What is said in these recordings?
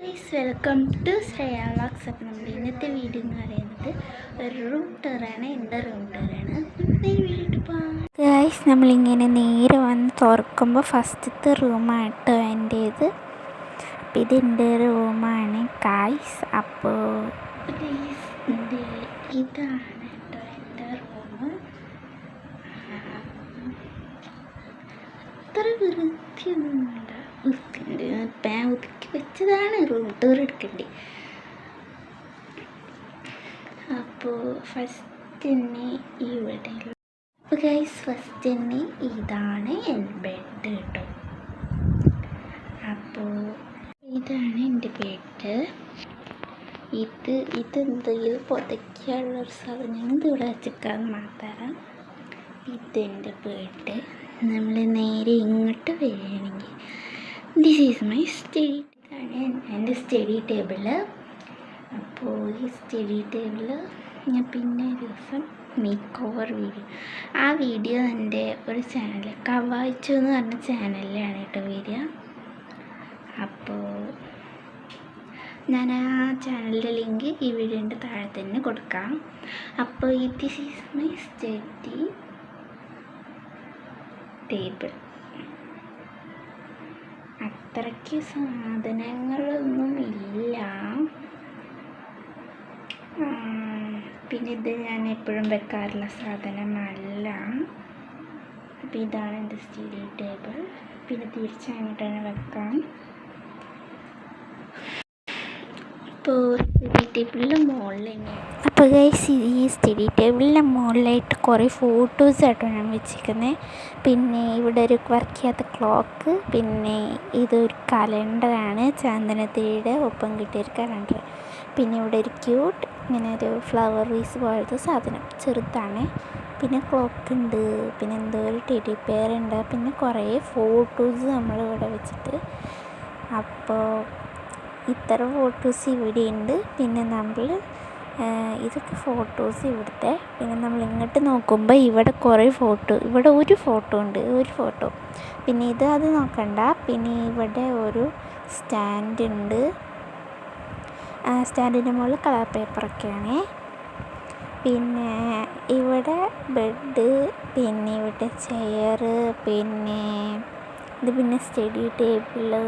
Guys welcome to Shreya vlogs. അപ്പം നമ്മുടെ ഇന്നത്തെ വീഡിയോ എന്ന് പറയുന്നത് ഒരു റൂം ടൂറാണ്. എൻ്റെ റൂം ടൂറാണ്. വീഡിയോ പോകാം. ഗൈസ് നമ്മളിങ്ങനെ നേരെ വന്ന് തുറക്കുമ്പോൾ ഫസ്റ്റത്തെ റൂമാട്ടോ എൻ്റേത്. അപ്പം ഇതെൻ്റെ റൂമാണ് ഗൈസ്. അപ്പോൾ ഇതാണ് കേട്ടോ എൻ്റെ റൂം. അത്ര വൃത്തിയൊന്നുമില്ല, വൃത്തിയുണ്ട്. ഞാൻ ഒതുക്കി വെച്ചതാണ് റൂം ടൂർ എടുക്കേണ്ടി. അപ്പോൾ ഫസ്റ്റ് തന്നെ ഇവിടെ അപ്പോൾ ഗൈസ് ഫസ്റ്റ് തന്നെ ഇതാണ് എൻ്റെ ബെഡ് കേട്ടോ. അപ്പോൾ ഇതാണ് എൻ്റെ ബെഡ്. ഇതെന്തെങ്കിലും പുതയ്ക്കാനുള്ളൊരു സാധനമാണ്. ഇത് ഇവിടെ വെച്ചിക്കാന്ന് മാത്രം. ഇതെൻ്റെ ബെഡ്. നമ്മൾ നേരെ ഇങ്ങോട്ട് വരികയാണെങ്കിൽ ദിസ് ഈസ് മൈ സ്റ്റഡി. ഇതാണ് എൻ്റെ സ്റ്റഡി ടേബിള്. അപ്പോൾ ഈ സ്റ്റഡി ടേബിള് ഞാൻ പിന്നെ ഒരു ദിവസം മേക്ക് ഓവർ വീഡിയോ എൻ്റെ ഒരു ചാനൽ കവായിച്ചു എന്ന് പറഞ്ഞ ചാനലിലാണ് കേട്ടോ വരിക. അപ്പോൾ ഞാൻ ആ ചാനലിൻ്റെ ലിങ്ക് ഈ വീഡിയോൻ്റെ താഴെ തന്നെ കൊടുക്കാം. അപ്പോൾ this is my study table. അത്രയ്ക്ക് സാധനങ്ങളൊന്നും ഇല്ല. പിന്നെ ഇത് ഞാൻ എപ്പോഴും വെക്കാറുള്ള സാധനമല്ല. അപ്പോൾ ഇതാണ് എൻ്റെ സ്റ്റഡി ടേബിൾ. പിന്നെ തിരിച്ചങ്ങോട്ടാണ് വെക്കാം. അപ്പോൾ സ്റ്റഡി ടേബിളിൻ്റെ മുകളിൽ അപ്പോൾ ഗൈസ് ഈ സ്റ്റഡി ടേബിളിൻ്റെ മുകളിലായിട്ട് കുറേ ഫോട്ടോസ് ആയിട്ടോ ഞാൻ വെച്ചിരിക്കുന്നത്. പിന്നെ ഇവിടെ ഒരു വർക്ക് ചെയ്യാത്ത ക്ലോക്ക്, പിന്നെ ഇതൊരു കലണ്ടറാണ്, ചന്ദനത്തിരിയുടെ ഒപ്പം കിട്ടിയൊരു കലണ്ടർ. പിന്നെ ഇവിടെ ഒരു ക്യൂട്ട് ഇങ്ങനെ ഒരു ഫ്ലവർ വീസ് പോലത്തെ സാധനം ചെറുതാണ്. പിന്നെ ക്ലോക്ക് ഉണ്ട്, പിന്നെ എന്തോ ഒരു ടെഡി പെയർ ഉണ്ട്. പിന്നെ കുറേ ഫോട്ടോസ് നമ്മളിവിടെ വെച്ചിട്ട്. അപ്പോൾ ഇത്ര ഫോട്ടോസ് ഇവിടെ ഉണ്ട്. പിന്നെ നമ്മൾ ഇതൊക്കെ ഫോട്ടോസ് ഇവിടുത്തെ. പിന്നെ നമ്മൾ ഇങ്ങോട്ട് നോക്കുമ്പോൾ ഇവിടെ കുറേ ഫോട്ടോ, ഇവിടെ ഒരു ഫോട്ടോ ഉണ്ട്, ഒരു ഫോട്ടോ. പിന്നെ അത് നോക്കണ്ട. പിന്നെ ഇവിടെ ഒരു സ്റ്റാൻഡ് ഉണ്ട്. സ്റ്റാൻഡിൻ്റെ മുകളിൽ കളർ പേപ്പറൊക്കെയാണ്. പിന്നെ ഇവിടെ ബെഡ്, പിന്നെ ഇവിടെ ചെയർ, പിന്നെ ഇത് പിന്നെ സ്റ്റഡി ടേബിള്.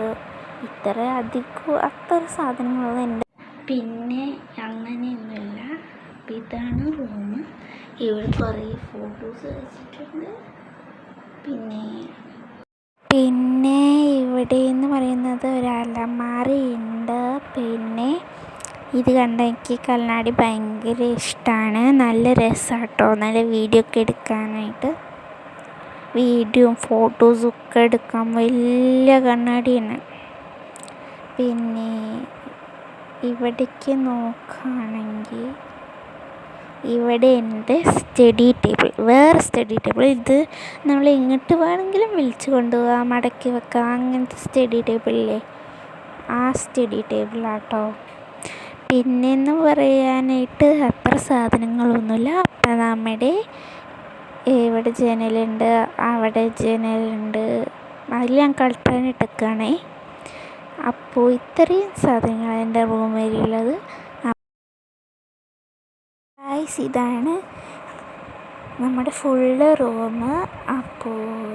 അത്ര സാധനങ്ങളൊന്നും എൻ്റെ പിന്നെ അങ്ങനെയൊന്നുമില്ല. അപ്പം ഇതാണ് റൂം. ഇവിടെ കുറേ ഫോട്ടോസ് വെച്ചിട്ടുണ്ട്. പിന്നെ ഇവിടെ എന്ന് പറയുന്നത് ഒരു അലമാരയുണ്ട്. പിന്നെ ഇത് കണ്ട എനിക്ക് കണ്ണാടി ഭയങ്കര ഇഷ്ടമാണ്. നല്ല രസമാട്ടോ, നല്ല വീഡിയോ ഒക്കെ എടുക്കാനായിട്ട്. വീഡിയോയും ഫോട്ടോസും ഒക്കെ എടുക്കാൻ വലിയ കണ്ണാടിയാണ്. പിന്നെ ഇവിടേക്ക് നോക്കുകയാണെങ്കിൽ ഇവിടെ എൻ്റെ സ്റ്റഡി ടേബിൾ, വേറെ സ്റ്റഡി ടേബിൾ. ഇത് നമ്മൾ എങ്ങോട്ട് വേണമെങ്കിലും വിളിച്ചു കൊണ്ടുപോകാം, മടക്കി വെക്കാം. അങ്ങനത്തെ സ്റ്റഡി ടേബിളില്ലേ, ആ സ്റ്റഡി ടേബിളാട്ടോ. പിന്നെയെന്ന് പറയാനായിട്ട് അത്ര സാധനങ്ങളൊന്നുമില്ല. അപ്പം നമ്മുടെ ഇവിടെ ജനലുണ്ട്, അവിടെ ജനലുണ്ട്. അതിൽ ഞാൻ കളിക്കാനിട്ടേക്കാണേ. അപ്പോൾ ഇത്രയും സാധനങ്ങൾ എൻ്റെ റൂമിലുള്ളത്. ഗൈസ് ഇതാണ് നമ്മുടെ ഫുള്ള് റൂം.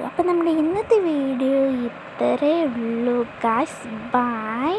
അപ്പോൾ നമ്മുടെ ഇന്നത്തെ വീഡിയോ ഇത്രയേ ഉള്ളൂ ഗൈസ്. ബൈ.